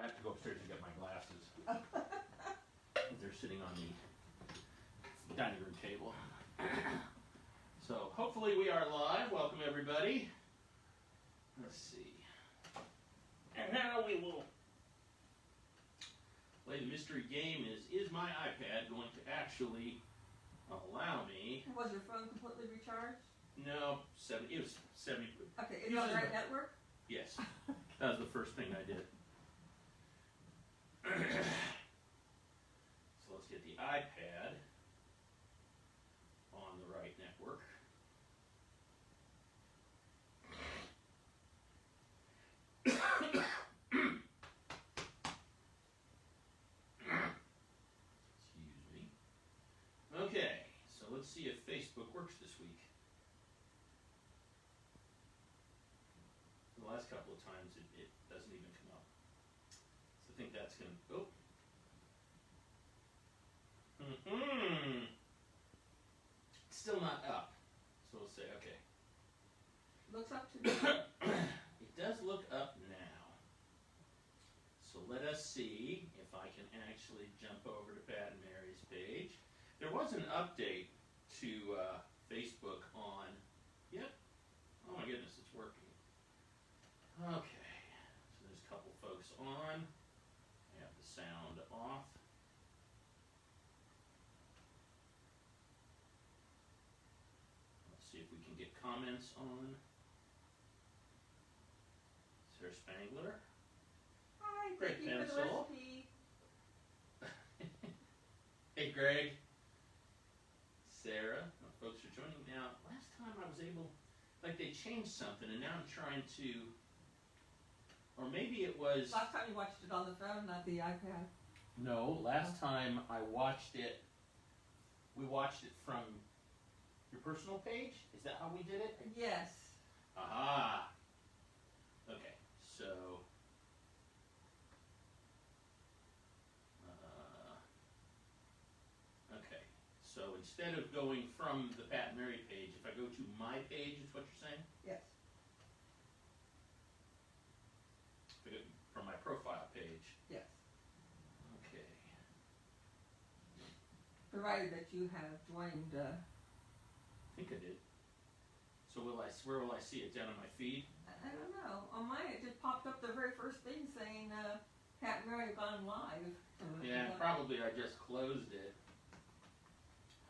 have to go upstairs and get my glasses. They're sitting on the dining room table. So hopefully we are live. Welcome everybody. Let's see. And now we will play the mystery game. Is my iPad going to actually allow me? Was your phone completely recharged? No, it was 70. Okay, is it on the right network? Yes, that was the first thing I did. So let's get the iPad on the right network. Excuse me. Okay, so let's see if Facebook works this week. The last couple of times it doesn't even come up. So I think that's going to, oh. It's still not up. So we'll say, okay. Looks up to me. It does look up now. So let us see if I can actually jump over to Pat and Mary's page. There was an update to Facebook on, yep. Oh my goodness, it's working. Okay, so there's a couple folks on. I have the sound off. Let's see if we can get comments on. Sarah Spangler. Hi, Greg thank you for the Pencil. recipe. Hey Greg. Sarah. Folks are joining now. Last time I was able, like they changed something and now I'm trying to, or maybe it was. Last time you watched it on the phone, not the iPad. No, last time I watched it, we watched it from your personal page? Is that how we did it? Yes. Aha! Okay, so, okay, so instead of going from the Pat and Mary page, if I go to my page, is what you're saying? Yes. From my profile page. Yes. Okay. Provided that you have joined. I think I did. So where will I see it? Down on my feed? I don't know. On mine, it just popped up the very first thing saying Pat and Mary have gone live. Yeah, probably I just closed it.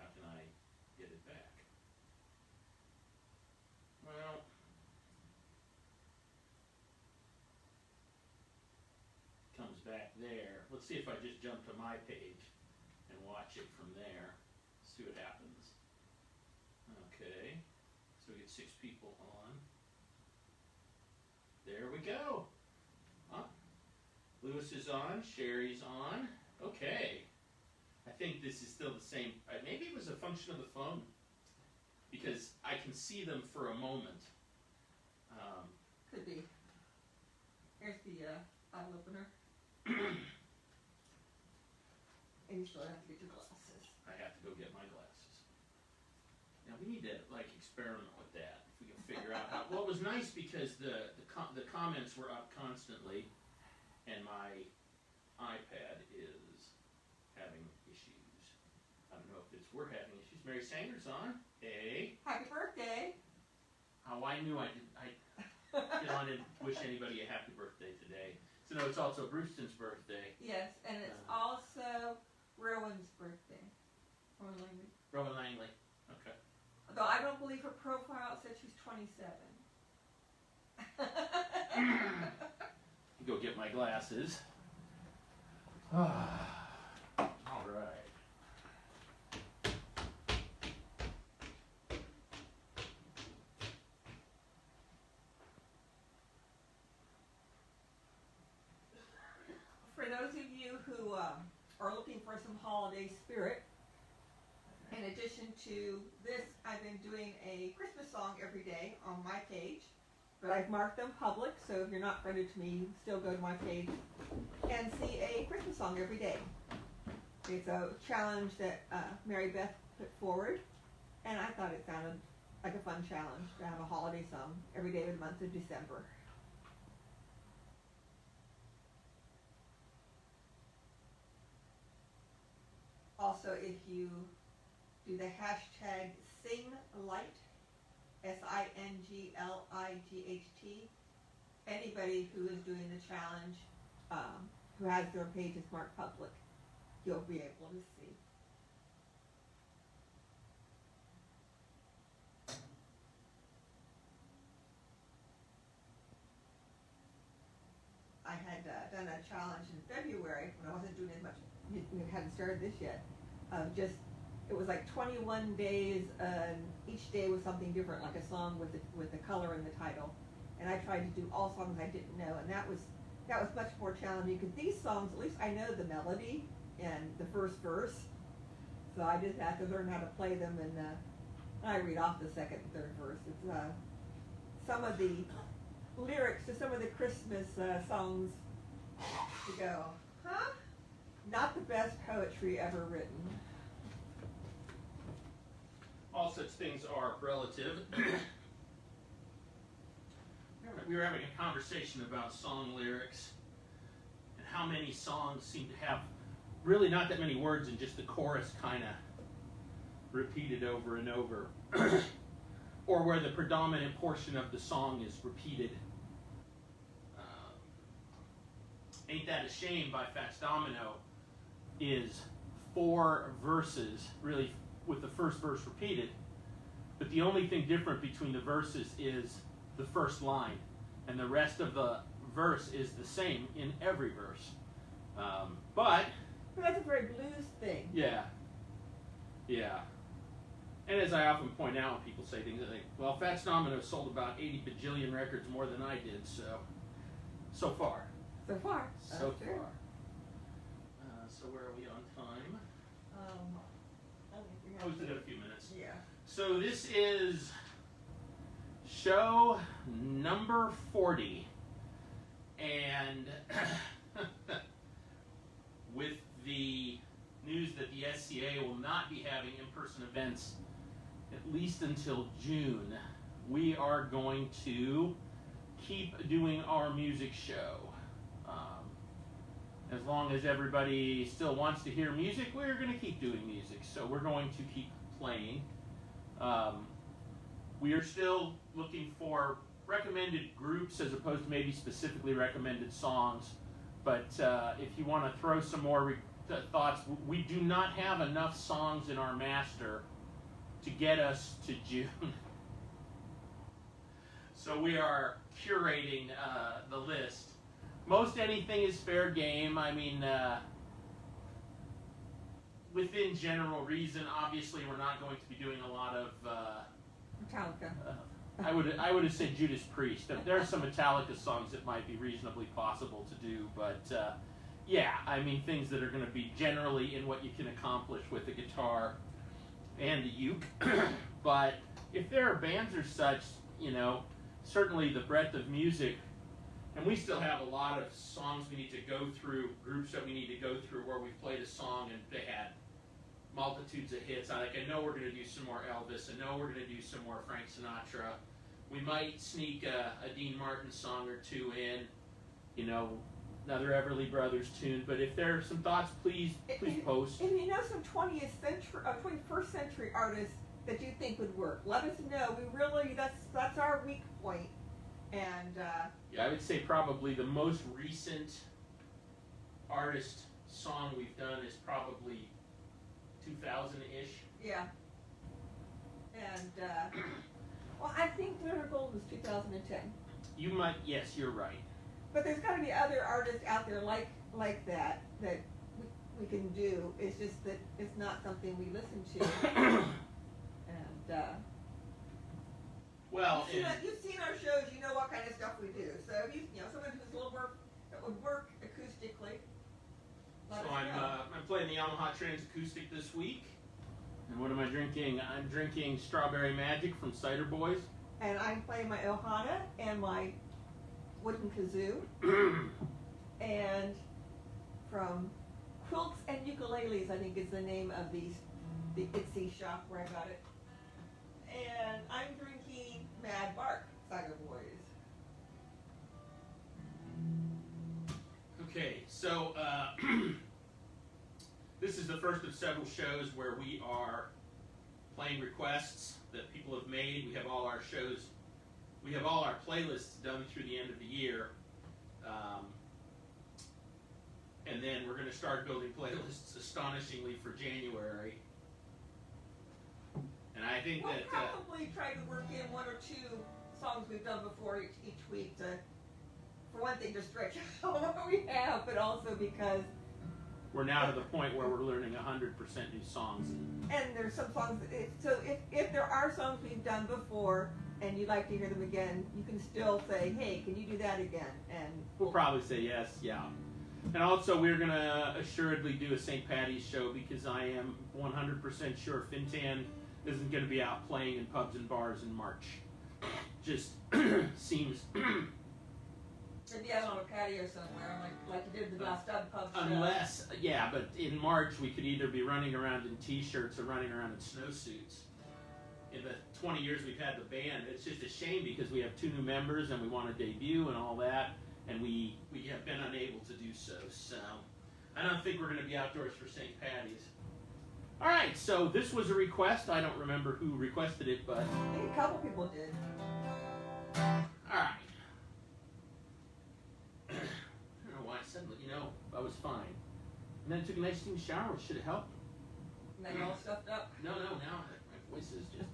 How can I get it back? Well, comes back there. Let's see if I just jump to my page and watch it from there. See what happens. Okay, so we get 6 people on. There we go. Huh? Lewis is on, Sherry's on. Okay. I think this is still the same. Maybe it was a function of the phone because I can see them for a moment. Could be. Here's the file opener. And you still have to get your glasses. I have to go get my glasses. Now we need to experiment with that. If we can figure out how. Well, it was nice because the comments were up constantly, and my iPad is having issues. I don't know if we're having issues. Mary Sanger's on. Hey. Happy birthday! Oh, I knew I didn't. I didn't wish anybody a happy birthday today. So no, it's also Brewston's birthday. Yes, and it's also Rowan's birthday. Rowan Langley. Okay. Though I don't believe her profile said she's 27. Go get my glasses. All right. For those of you who are looking for some holiday spirit, in addition to this, I've been doing a Christmas song every day on my page, but I've marked them public, so if you're not friended to me, you can still go to my page and see a Christmas song every day. It's a challenge that Mary Beth put forward, and I thought it sounded like a fun challenge to have a holiday song every day of the month of December. also, if you do the hashtag SingLight, SINGLIGHT, anybody who is doing the challenge, who has their pages marked public, you'll be able to see. I had done a challenge in February when I wasn't doing as much, we hadn't started this yet, it was like 21 days, each day was something different, like a song with the color and the title. And I tried to do all songs I didn't know, and that was much more challenging, because these songs, at least I know the melody and the first verse, so I just had to learn how to play them, and I read off the second and third verse. It's some of the lyrics to some of the Christmas songs, you go, huh? Not the best poetry ever written. All such things are relative. We were having a conversation about song lyrics and how many songs seem to have really not that many words and just the chorus kind of repeated over and over, or where the predominant portion of the song is repeated. Ain't That a Shame by Fats Domino is 4 verses, really, with the first verse repeated, but the only thing different between the verses is the first line, and the rest of the verse is the same in every verse. But that's a very blues thing. Yeah. And as I often point out when people say things, I think, well, Fats Domino sold about 80 bajillion records more than I did, so far. So far. So far. So where are we on time? I was in a few minutes. Yeah. So this is show number 40, and with the news that the SCA will not be having in-person events at least until June, we are going to keep doing our music show. As long as everybody still wants to hear music, we're going to keep doing music, so we're going to keep playing. We are still looking for recommended groups as opposed to maybe specifically recommended songs. But if you want to throw some more thoughts, we do not have enough songs in our master to get us to June. So we are curating the list. Most anything is fair game. I mean, within general reason, obviously we're not going to be doing a lot of Metallica. I would have said Judas Priest. There are some Metallica songs that might be reasonably possible to do, but yeah, I mean things that are going to be generally in what you can accomplish with the guitar and the uke. But if there are bands or such, you know, certainly the breadth of music, and we still have a lot of songs we need to go through, groups that we need to go through where we've played a song and they had multitudes of hits. I know we're going to do some more Elvis. I know we're going to do some more Frank Sinatra. We might sneak a Dean Martin song or two in, you know, another Everly Brothers tune. But if there are some thoughts, please post. If you know some 21st century artists that you think would work, let us know. We really, that's our weak point. And yeah, I would say probably the most recent artist song we've done is probably 2000-ish. Yeah. And well, I think Glitter Gold was 2010. You might, yes, you're right. But there's got to be other artists out there like that we can do. It's just that it's not something we listen to. And well, you've seen our shows. You know what kind of stuff we do. So if you know someone who's a little more that would work acoustically. So I'm playing the Yamaha Trans Acoustic this week. And what am I drinking? I'm drinking Strawberry Magic from Cider Boys. And I'm playing my Ohana and my wooden kazoo. And from Quilts and Ukuleles, I think is the name of the Etsy shop where I got it. And I'm drinking Mad Bark Cider Boys. Okay, so This is the first of several shows where we are playing requests that people have made. We have all our shows, we have all our playlists done through the end of the year. And then we're going to start building playlists astonishingly for January. And I think we'll that... probably try to work in one or two songs we've done before each week to, for one thing, to stretch out what we have, but also because... We're now to the point where we're learning 100% new songs. And there's some songs, so if there are songs we've done before and you'd like to hear them again, you can still say, hey, can you do that again? And we'll probably say yes, yeah. And also we're going to assuredly do a St. Patty's show because I am 100% sure FinTan isn't going to be out playing in pubs and bars in March. Just seems... Maybe out on a patio somewhere, like you did the last pub show. Unless, yeah, but in March we could either be running around in t-shirts or running around in snowsuits. In the 20 years we've had the band, it's just a shame because we have 2 new members and we want to debut and all that, and we have been unable to do so. So I don't think we're going to be outdoors for St. Patty's. All right, so this was a request. I don't remember who requested it, but... I think a couple people did. All right. I don't know why I said, I was fine. And then I took a nice steam shower, which should have helped. Now you're all stuffed up? No, now my voice is just...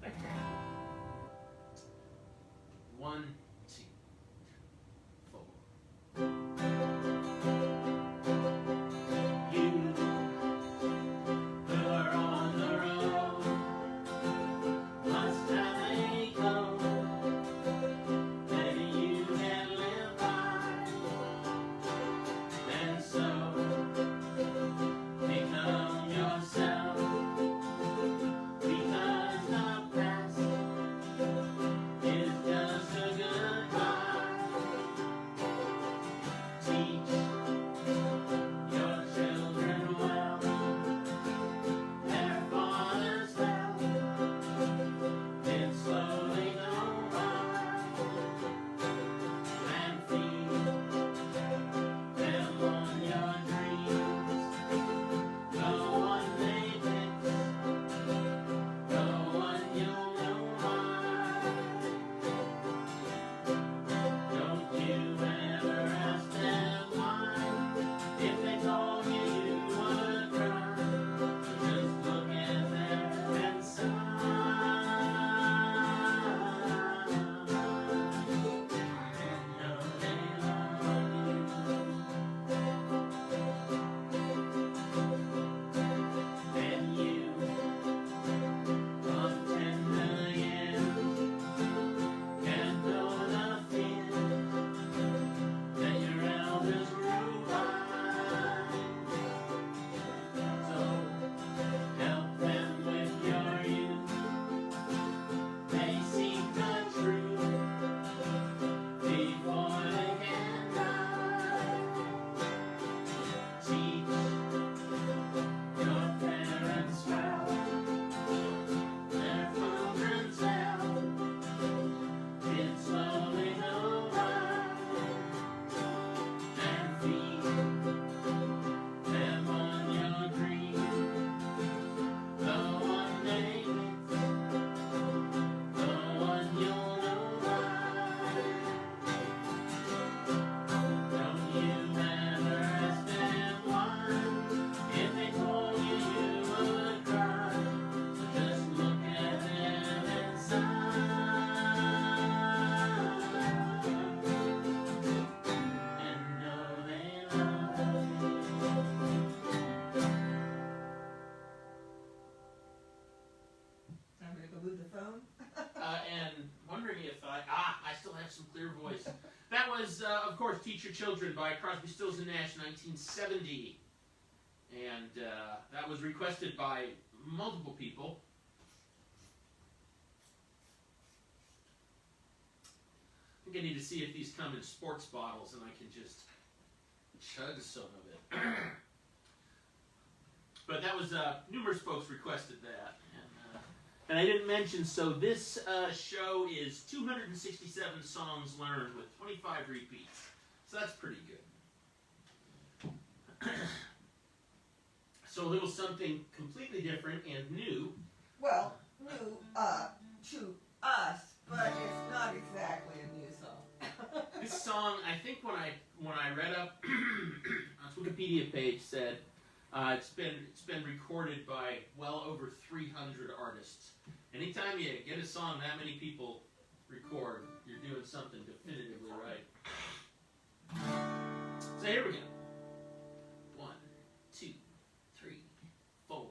1, 2, 4. You who are on the road must have a code that you can live by, and so become yourself, because the past is just a goodbye. Teach your children well their father's well did slowly go by, and feed them on your dreams. The one they fix, the one you'll know why. Don't you ever ask them why. If they told you you would cry, just look at them and sigh. And know they love you. And you, of 10 million, can't know the fear that your elders grew by. So help them with your youth. They seek the truth before they can die. Teach your parents well their children's well did slowly go by, and feed them on your dream. The one they fix, the one you'll know why. Don't you ever ask them why. If they told you you would cry, so just look at them and sigh. And know they love you. I'm going to go move the phone. And wondering if I still have some clear voice. That was, of course, Teach Your Children by Crosby, Stills and Nash, 1970. And that was requested by multiple people. I think I need to see if these come in sports bottles and I can just chug some of it. But that was, numerous folks requested that. And I didn't mention, so this show is 267 songs learned with 25 repeats. So that's pretty good. So a little something completely different and new. Well, new to us, but it's not exactly a new song. This song, I think when I read up on Wikipedia page said it's been recorded by well over 300 artists. Anytime you get a song that many people record, you're doing something definitively right. So here we go. 1, 2, 3, 4.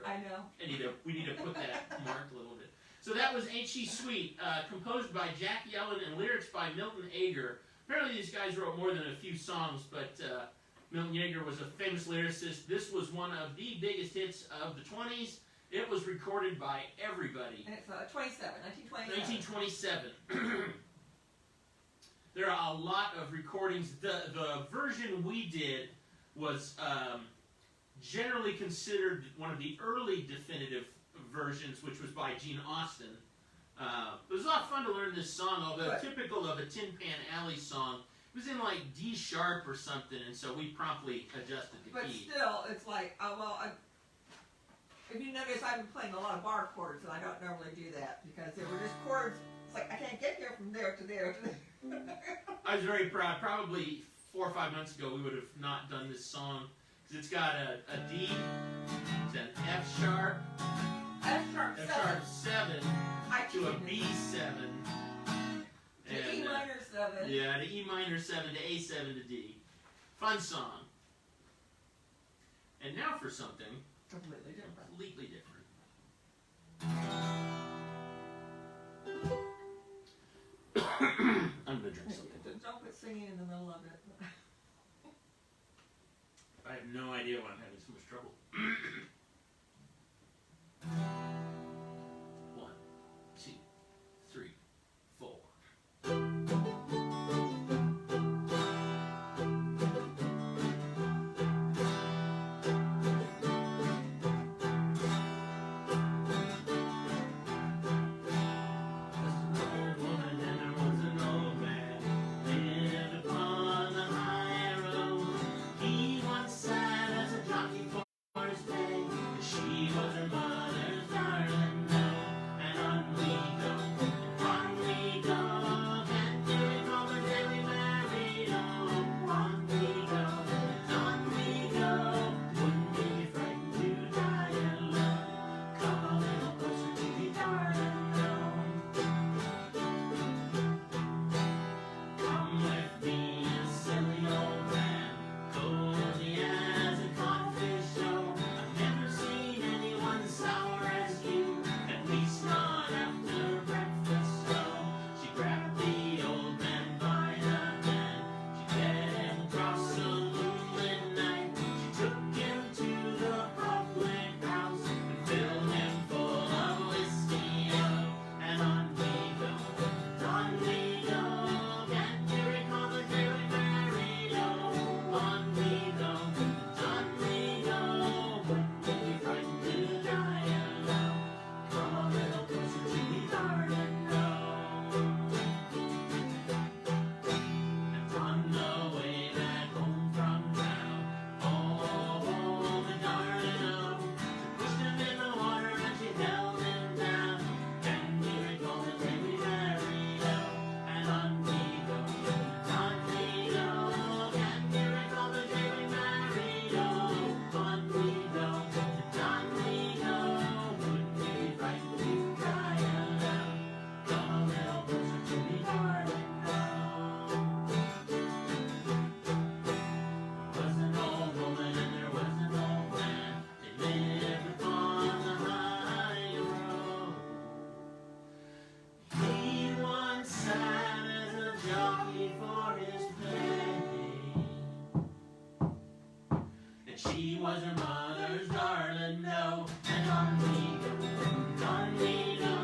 I know. We need to put that marked a little bit. So that was Ain't She Sweet, composed by Jack Yellen and lyrics by Milton Ager. Apparently these guys wrote more than a few songs, but Milton Ager was a famous lyricist. This was one of the biggest hits of the 20s. It was recorded by everybody. And it's 1927. There are a lot of recordings. The version we did was generally considered one of the early definitive versions, which was by Gene Austin. It was a lot of fun to learn this song, although typical of a Tin Pan Alley song. was in like D sharp or something, and so we promptly adjusted the But key. still, it's like, if you notice, I've been playing a lot of bar chords, and I don't normally do that because they were just chords. It's like I can't get here from there to there to there. I was very proud. Probably 4 or 5 months ago, we would have not done this song because it's got a D, it's an F sharp, F sharp F 7. sharp 7 to a B 7. To E minor 7. Yeah, to E minor 7 to A 7 to D. Fun song. And now for something Completely different. completely different. I'm gonna drink something. Don't put singing in the middle of it. I have no idea why I'm having so much trouble. 1, 2, 3, 4. She was her mother's darling, no, and on we go,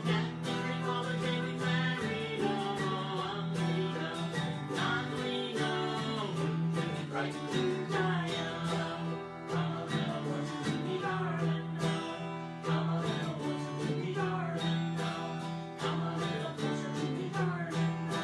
can't you recall the day we married, on we go, right to die alone, come a little closer to me, darling, no, come a little closer to me, darling, no, come a little closer to me, darling, no.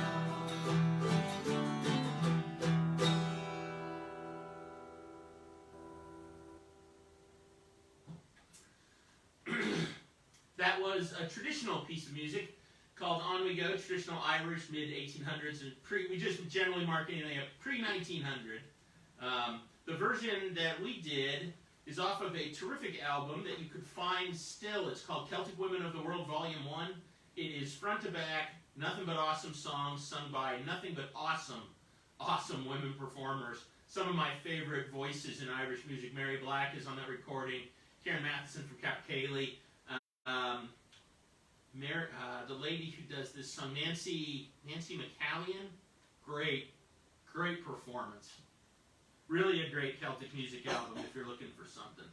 That was a traditional piece of music called On We Go, traditional Irish mid-1800s, and we just generally mark anything up pre-1900. The version that we did is off of a terrific album that you could find still. It's called Celtic Women of the World Volume 1. It is front to back, nothing but awesome songs sung by nothing but awesome women performers. Some of my favorite voices in Irish music. Mary Black is on that recording. Karen Matheson from Cap Cayley. The lady who does this song, Nancy McCallion, great performance. Really a great Celtic music album if you're looking for something.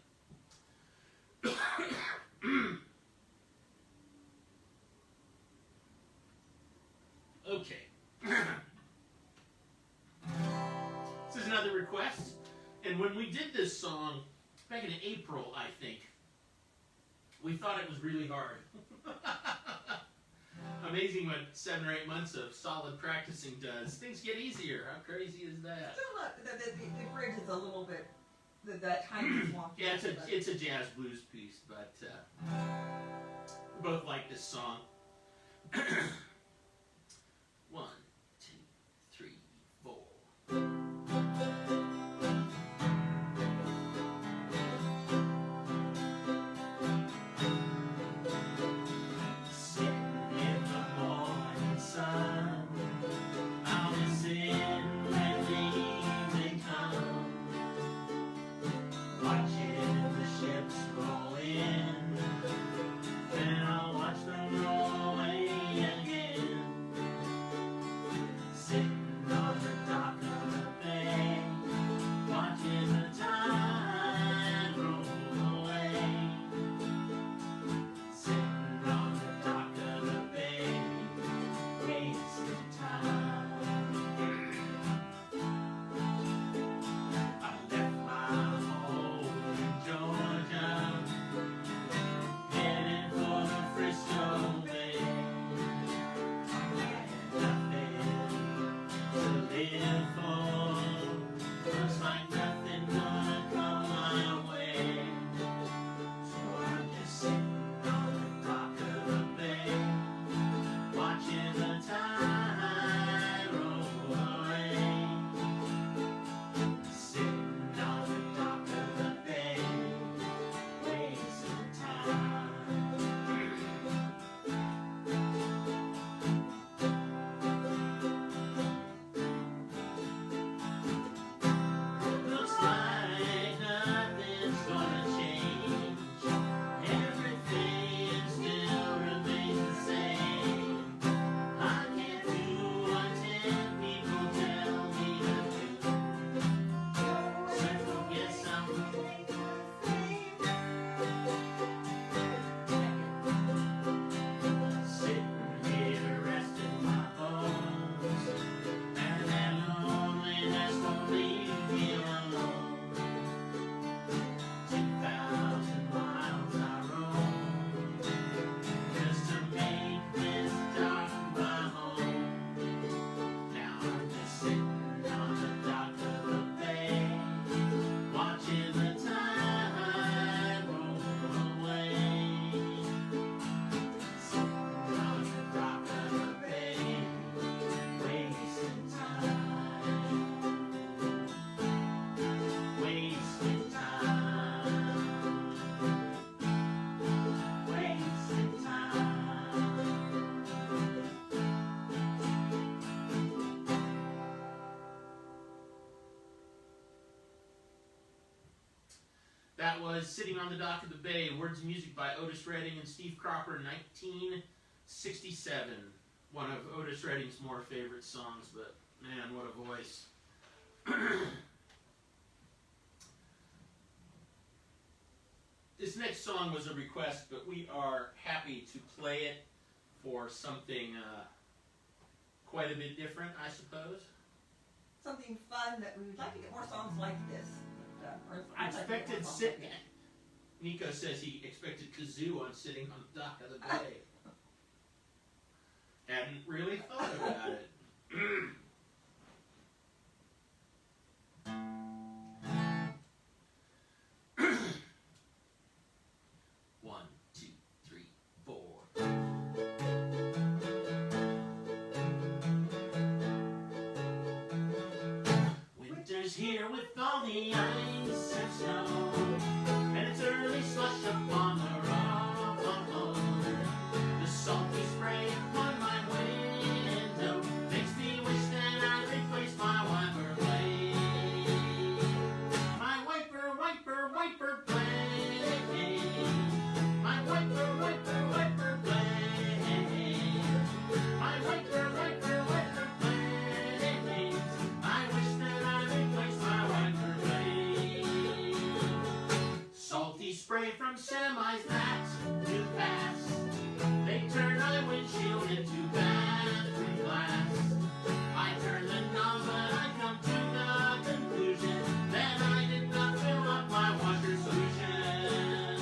Okay. This is another request, and when we did this song back in April, I think, we thought it was really hard. Amazing what 7 or 8 months of solid practicing does. Things get easier. How crazy is that? Still not, the bridge is a little bit, that time is wonky. Yeah, it's a jazz blues piece, but we both like this song. 1, 2, 3, 4. That was Sitting on the Dock of the Bay, words and music by Otis Redding and Steve Cropper, 1967. One of Otis Redding's more favorite songs, but man, what a voice. This next song was a request, but we are happy to play it for something quite a bit different, I suppose. Something fun that we would like to get more songs like this. I expected Nico says he expected kazoo on Sitting on the Dock of the Bay. Hadn't really thought about it. 1, 2, 3, 4. Winter's here with all the ice and snow, and it's early slush upon the road. The salty spray upon my window makes me wish that I'd replace my wiper blade. My wiper, wiper, wiper blade. My wiper, wiper, wiper blade. My wiper, wiper, wiper blade. I wish that I'd replace my wiper blade. Salty spray from semis that do pass. They turn my windshield into bathroom glass. I turn the knob, but I come to the conclusion that I did not fill up my washer solution.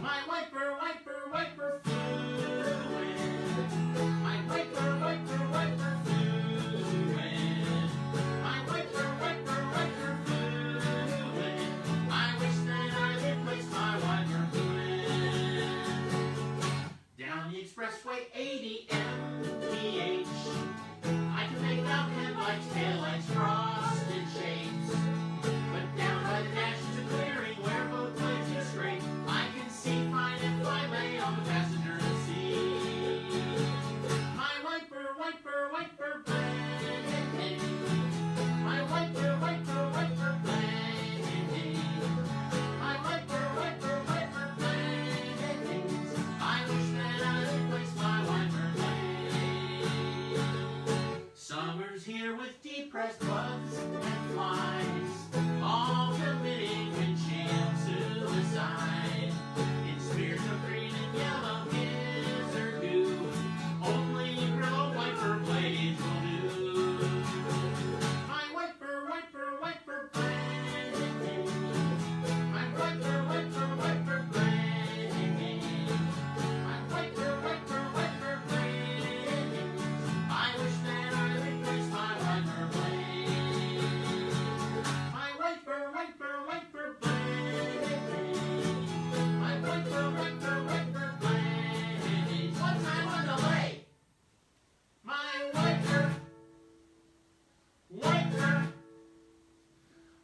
My wiper, wiper, wiper fluid with depressed bugs and flies, all committing windshield suicide. In smears of green and yellow gizzard goo, only brillo wiper blades will do. My wiper, wiper, wiper blade. My wiper, wiper, wiper blade. My wiper, wiper, wiper blade. I wish that I replaced my wiper blade. My wiper, wiper, wiper blade. My wiper, wiper, wiper blade. One time on the lake. My wiper, wiper,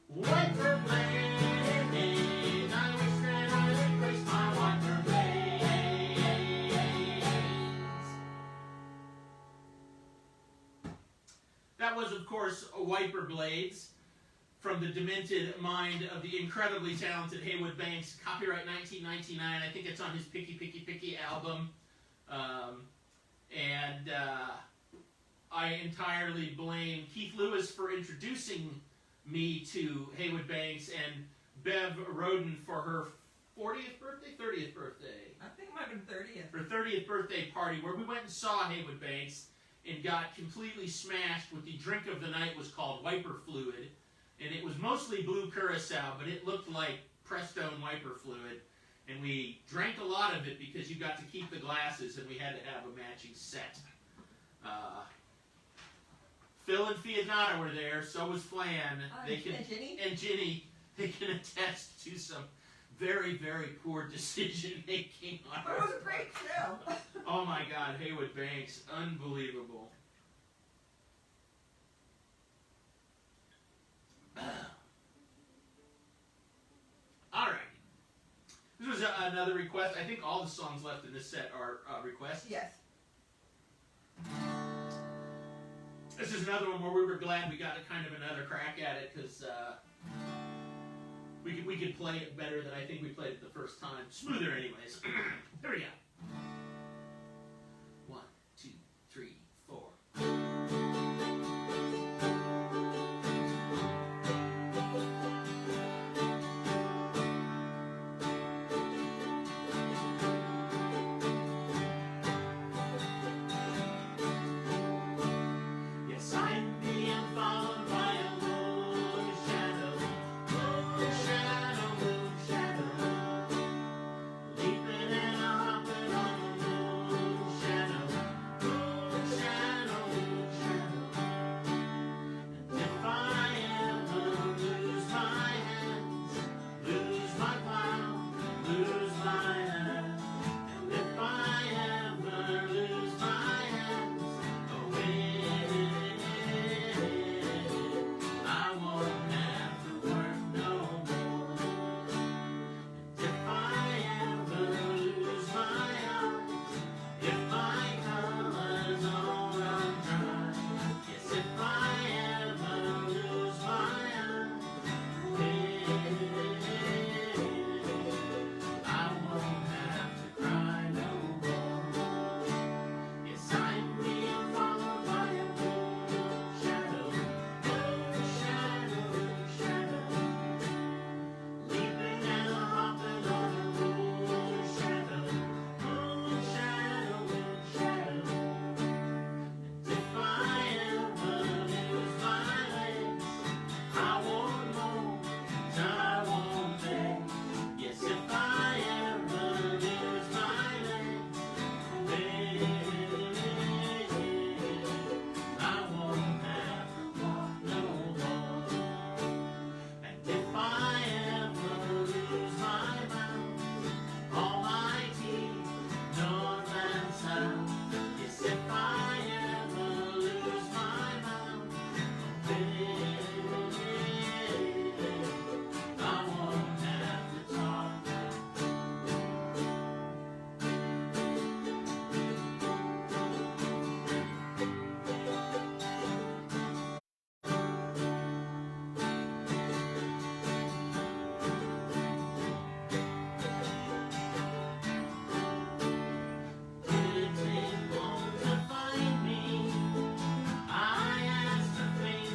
wiper blade. I wish that I replaced my wiper blades. That was, of course, Wiper Blades from the demented mind of the incredibly talented Haywood Banks. Copyright 1999. I think it's on his Picky Picky Picky album. I entirely blame Keith Lewis for introducing me to Haywood Banks and Bev Roden for her 40th birthday? 30th birthday. I think it might have been 30th. Her 30th birthday party where we went and saw Haywood Banks and got completely smashed with the drink of the night was called Wiper Fluid. And it was mostly blue curacao, but it looked like Prestone Wiper Fluid. And we drank a lot of it because you got to keep the glasses and we had to have a matching set. Phil and Fiatnata were there, so was Flan. And Ginny? And Ginny. They can attest to some very, very poor decision making on It was a great show. Oh my God, Haywood Banks, unbelievable. All right. This was another request. I think all the songs left in this set are requests. Yes. This is another one where we were glad we got a kind of another crack at it because we could play it better than I think we played it the first time. Smoother, anyways. Here we go. 1, 2, 3, 4. Yes, I'm being followed by a moon shadow, moon shadow, moon shadow. Leaping and hopping on the moon shadow, moon shadow, moon shadow. And if I ever lose my hands, lose my plow, lose my hand, and if I ever lose my hands, away, I won't have to work no more. And if I ever lose my eyes, if my colors all run dry, yes, if I ever lose my eyes, I won't have to cry no more. Yes, I'm being followed by a moon shadow, shadow. Leaping and hopping on a moon shadow, shadow. And if I ever lose my legs, I won't moan, I won't beg. Yes, if I ever lose my legs, I won't have to walk no more. And if I ever lose my mouth, all my teeth, north and south, yes, if I ever lose my mouth, I won't have to talk. Did it take long to find me? I asked her face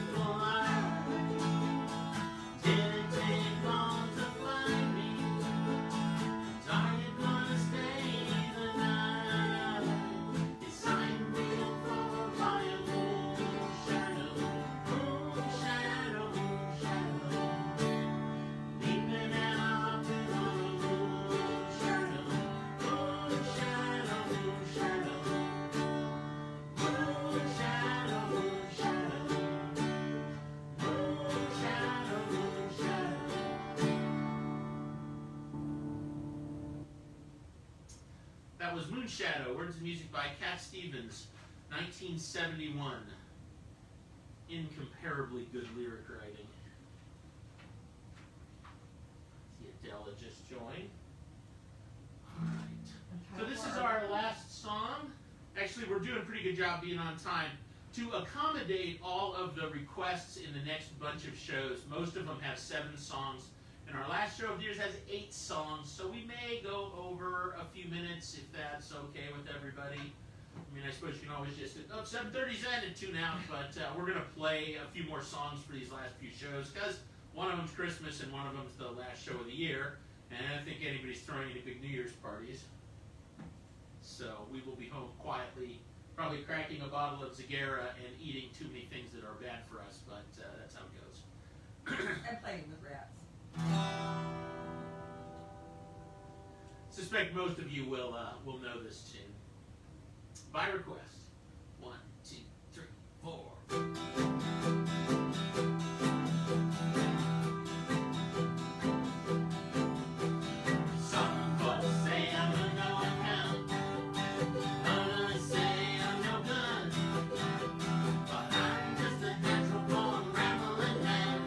was Moonshadow, words and music by Cat Stevens, 1971. Incomparably good lyric writing. See, Adele had just joined. Alright. So this is our last song. Actually, we're doing a pretty good job being on time. To accommodate all of the requests in the next bunch of shows, most of them have 7 songs. And our last show of the year has 8 songs, so we may go over a few minutes if that's okay with everybody. I mean, I suppose you can always just, 7:30's ended, tune out, but we're going to play a few more songs for these last few shows, because one of them's Christmas and one of them's the last show of the year, and I don't think anybody's throwing any big New Year's parties. So we will be home quietly, probably cracking a bottle of Zagara and eating too many things that are bad for us, but that's how it goes. And playing with rats. Suspect most of you will know this tune. By request. 1, 2, 3, 4. Some folks say I'm a no account. Others say I'm no good. But I'm just a natural born rambling man,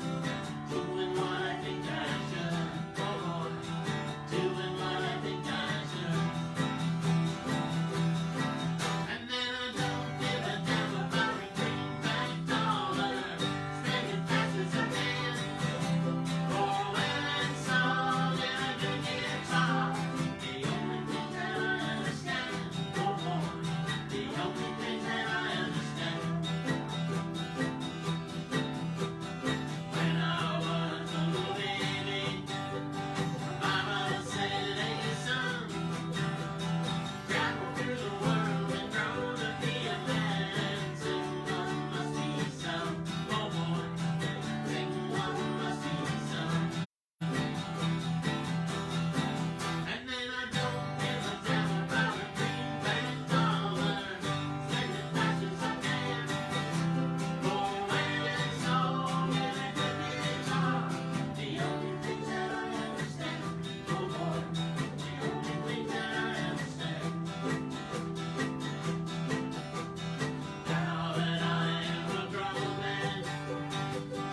doing what I think I should. Oh boy, doing what I think I should. And then I don't give a damn about a greenback dollar, spending fast as I can. Oh, and song and a good guitar, the only thing that I understand. Oh boy, the only thing that I understand. When I was a little baby, my mama said, hey son, travel through the world and grow to be a man. Sing what must be some, oh boy, sing what must be some. And then I don't give a damn about a greenback dollar, spend it fast as I can. Oh, and song and a good guitar, the only things that I understand. Oh boy, the only things that I understand. Now that I am a grown man,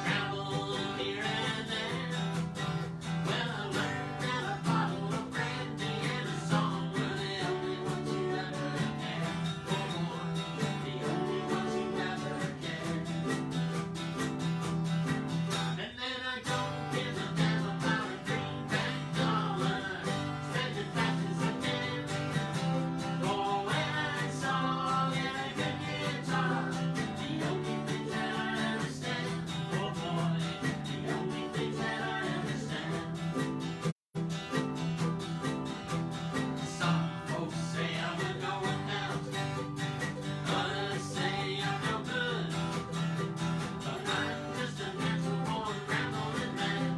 travel here and there, well, I learned that a bottle of brandy and a song were the only ones who ever cared. Oh boy, the only ones who ever cared. And then I don't give a damn about a greenback dollar, spend it fast as I can. Oh, and song and a good guitar, the only things that I understand. Oh boy, the only things that I understand. Some folks say I'm a no account, others say I'm no good. But I'm just a natural born rambling man,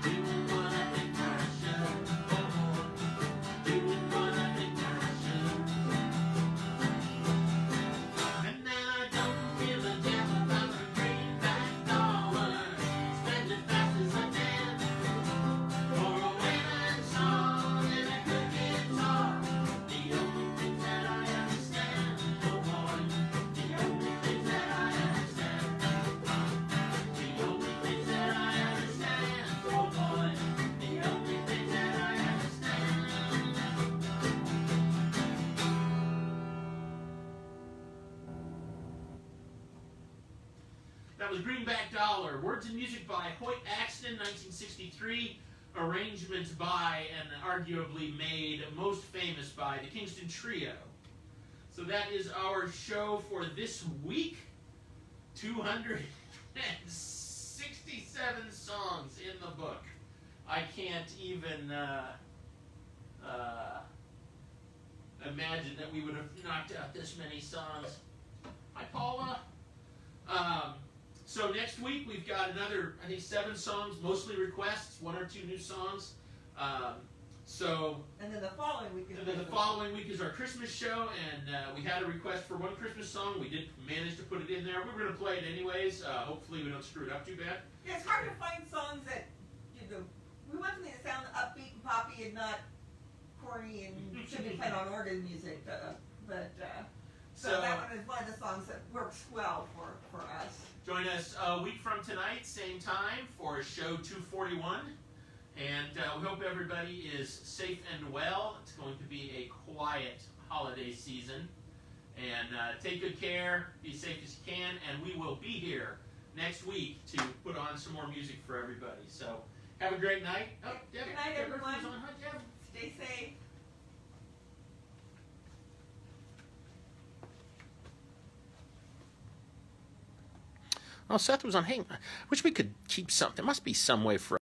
doing what I think I should. Oh boy, doing what I think I should. And then I don't give a damn about a greenback dollar, spend it fast as I can. For a wailing song and a good guitar, the only things that I understand. Oh boy, the only things that I understand. The only things that I understand. Oh boy, the only things that I understand. That was Greenback Dollar. Words and music by Hoyt Axton, 1963. Arrangements by and arguably made most famous by the Kingston Trio. So that is our show for this week. 267 songs in the book. I can't even imagine that we would have knocked out this many songs. Hi, Paula. So next week we've got another, I think, 7 songs, mostly requests, 1 or 2 new songs. And then the following week is The following week is our Christmas show, and we had a request for one Christmas song. We did manage to put it in there. We were going to play it anyways. Hopefully we don't screw it up too bad. Yeah, it's hard to find songs that, we want something that sounds upbeat and poppy and not corny and should depend on organ music, but so So that one is one of the songs that works well for us. join us a week from tonight, same time, for show 241. And we hope everybody is safe and well. It's going to be a quiet holiday season. And take good care, be safe as you can, and we will be here next week to put on some more music for everybody. So have a great night. Oh, Deb, Good night, Deb everyone. Murphy's on. Hi, Deb. Stay safe. Oh, Seth was on. Hey, I wish we could keep something. There must be some way for